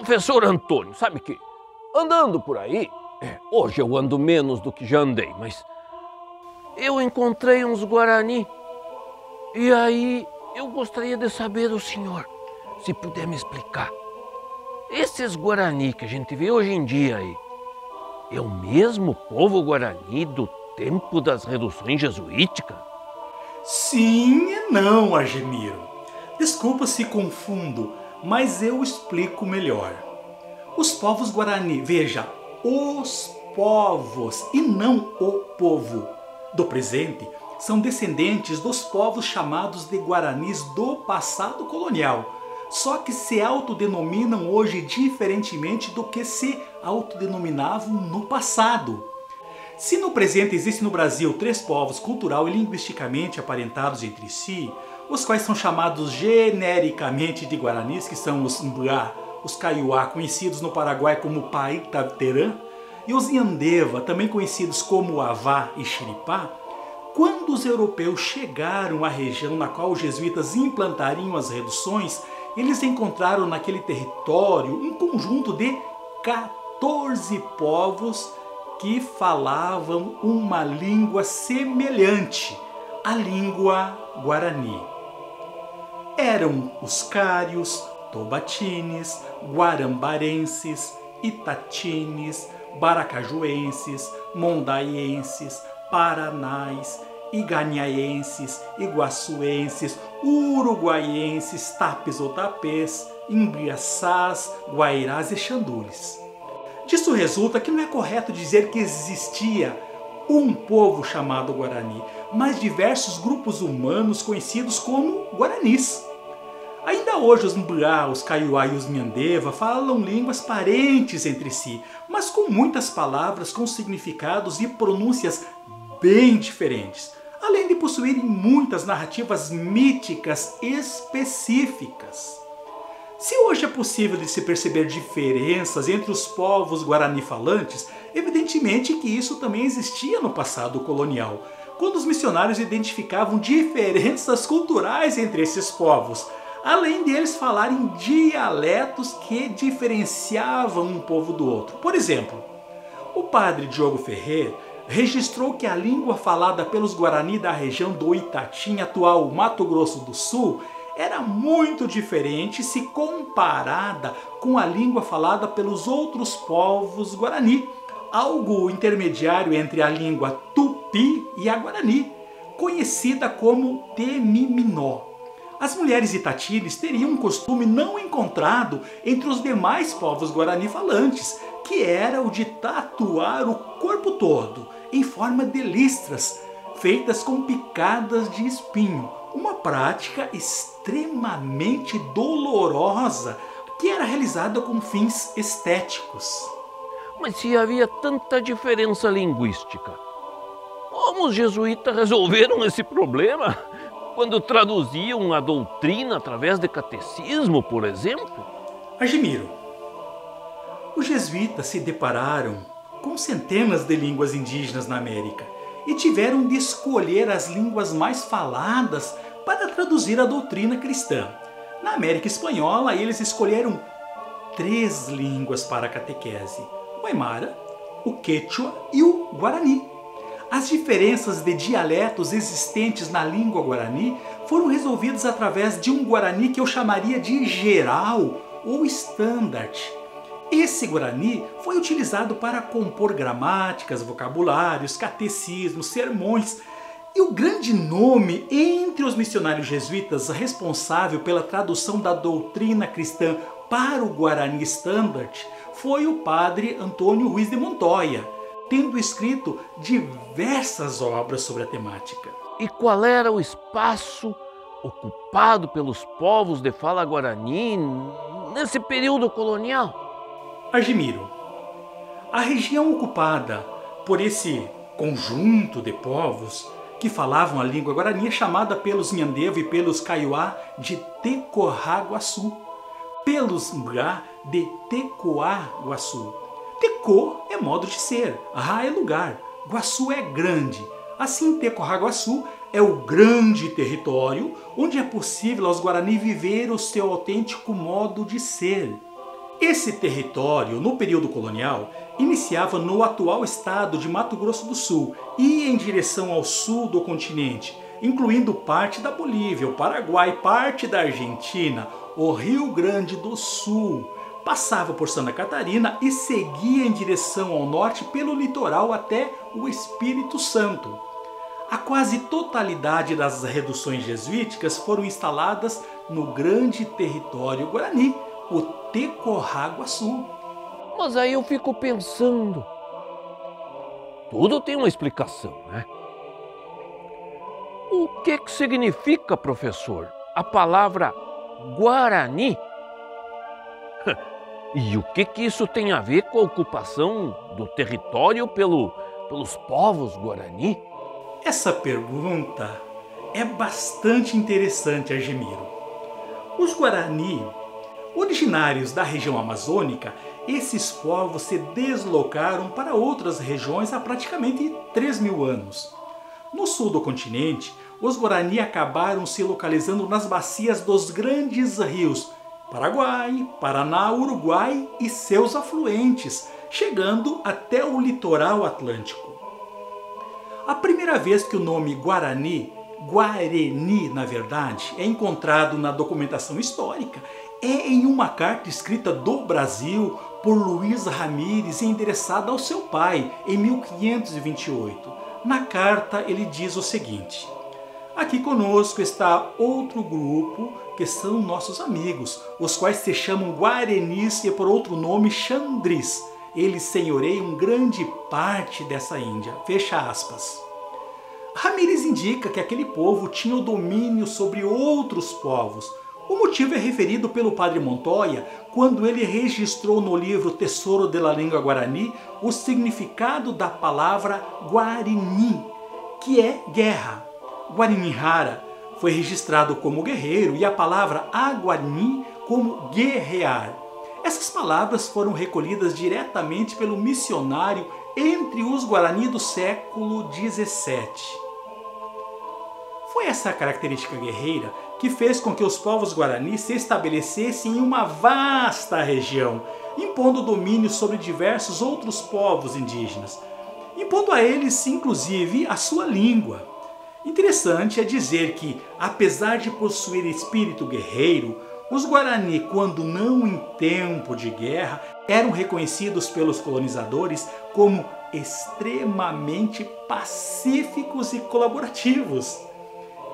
Professor Antônio, sabe que andando por aí, hoje eu ando menos do que já andei, mas eu encontrei uns Guarani. E aí eu gostaria de saber do senhor, se puder me explicar. Esses Guarani que a gente vê hoje em dia aí, é o mesmo povo Guarani do tempo das reduções jesuíticas? Sim e não, Argemiro. Desculpa se confundo, mas eu explico melhor. Os povos Guarani, veja, os povos e não o povo do presente, são descendentes dos povos chamados de Guaranis do passado colonial, só que se autodenominam hoje diferentemente do que se autodenominavam no passado. Se no presente existem no Brasil 3 povos cultural e linguisticamente aparentados entre si, os quais são chamados genericamente de Guaranis, que são os Mbuá, os Kaiowá, conhecidos no Paraguai como Paitaterã, e os Yandeva, também conhecidos como Avá e Xiripá, quando os europeus chegaram à região na qual os jesuítas implantariam as reduções, eles encontraram naquele território um conjunto de 14 povos que falavam uma língua semelhante à língua Guarani. Eram os cários, tobatines, guarambarenses, itatines, baracajuenses, mondaienses, paranais, iganiaenses, iguaçuenses, uruguaienses, tapes ou tapês, imbriaçás, guairás e xandules. Disso resulta que não é correto dizer que existia um povo chamado Guarani, mas diversos grupos humanos conhecidos como Guaranis. Ainda hoje os Mbuá, os Kaiowá e os Nyandeva falam línguas parentes entre si, mas com muitas palavras com significados e pronúncias bem diferentes, além de possuírem muitas narrativas míticas específicas. Se hoje é possível de se perceber diferenças entre os povos Guarani falantes, evidentemente que isso também existia no passado colonial, quando os missionários identificavam diferenças culturais entre esses povos, além deles falarem dialetos que diferenciavam um povo do outro. Por exemplo, o padre Diogo Ferrer registrou que a língua falada pelos Guarani da região do Itatim, atual Mato Grosso do Sul, era muito diferente se comparada com a língua falada pelos outros povos Guarani, algo intermediário entre a língua Tupi e a Guarani, conhecida como Temiminó. As mulheres itatines teriam um costume não encontrado entre os demais povos Guarani falantes, que era o de tatuar o corpo todo em forma de listras, feitas com picadas de espinho, uma prática extremamente dolorosa que era realizada com fins estéticos. Mas se havia tanta diferença linguística, como os jesuítas resolveram esse problema quando traduziam a doutrina através de catecismo, por exemplo? Argemiro, os jesuítas se depararam com centenas de línguas indígenas na América e tiveram de escolher as línguas mais faladas para traduzir a doutrina cristã. Na América Espanhola, eles escolheram 3 línguas para a catequese: o Aimara, o Quechua e o Guarani. As diferenças de dialetos existentes na língua Guarani foram resolvidas através de um Guarani que eu chamaria de geral ou standard. Esse Guarani foi utilizado para compor gramáticas, vocabulários, catecismos, sermões. E o grande nome entre os missionários jesuítas responsável pela tradução da doutrina cristã para o Guarani Standard foi o padre Antônio Ruiz de Montoya, tendo escrito diversas obras sobre a temática. E qual era o espaço ocupado pelos povos de fala Guarani nesse período colonial? Argemiro, a região ocupada por esse conjunto de povos que falavam a língua Guarani é chamada pelos Nyandeva e pelos Kaiowá de Tecorraguaçu, pelos Mbuá de Tecoaguaçu. Tecô é modo de ser, Ra é lugar, Guaçu é grande. Assim, Tecorraguaçu é o grande território onde é possível aos Guarani viver o seu autêntico modo de ser. Esse território, no período colonial, iniciava no atual estado de Mato Grosso do Sul e ia em direção ao sul do continente, incluindo parte da Bolívia, o Paraguai, parte da Argentina, o Rio Grande do Sul. Passava por Santa Catarina e seguia em direção ao norte pelo litoral até o Espírito Santo. A quase totalidade das reduções jesuíticas foram instaladas no grande território guarani, o Tecorraguaçu. Mas aí eu fico pensando, tudo tem uma explicação, né? O que significa, professor, a palavra Guarani? E o que isso tem a ver com a ocupação do território pelos povos Guarani? Essa pergunta é bastante interessante, Argemiro. Os Guarani, originários da região amazônica, esses povos se deslocaram para outras regiões há praticamente 3.000 anos. No sul do continente, os Guarani acabaram se localizando nas bacias dos grandes rios Paraguai, Paraná, Uruguai e seus afluentes, chegando até o litoral atlântico. A primeira vez que o nome Guarani, na verdade, é encontrado na documentação histórica é em uma carta escrita do Brasil por Luiz Ramírez e endereçada ao seu pai em 1528. Na carta ele diz o seguinte: aqui conosco está outro grupo que são nossos amigos, os quais se chamam Guaranis e por outro nome Xandris. Eles senhoreiam grande parte dessa Índia. Fecha aspas. Ramírez indica que aquele povo tinha o domínio sobre outros povos. O motivo é referido pelo padre Montoya quando ele registrou no livro Tesouro de la Língua Guarani o significado da palavra Guarini, que é guerra. Guarinihara foi registrado como guerreiro e a palavra Aguarani como guerrear. Essas palavras foram recolhidas diretamente pelo missionário entre os Guarani do século XVII. Foi essa característica guerreira que fez com que os povos Guarani se estabelecessem em uma vasta região, impondo domínio sobre diversos outros povos indígenas, impondo a eles, inclusive, a sua língua. Interessante é dizer que, apesar de possuir espírito guerreiro, os Guarani, quando não em tempo de guerra, eram reconhecidos pelos colonizadores como extremamente pacíficos e colaborativos.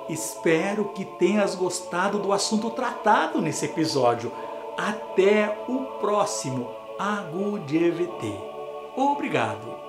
Espero que tenhas gostado do assunto tratado nesse episódio. Até o próximo Agu GVT. Obrigado!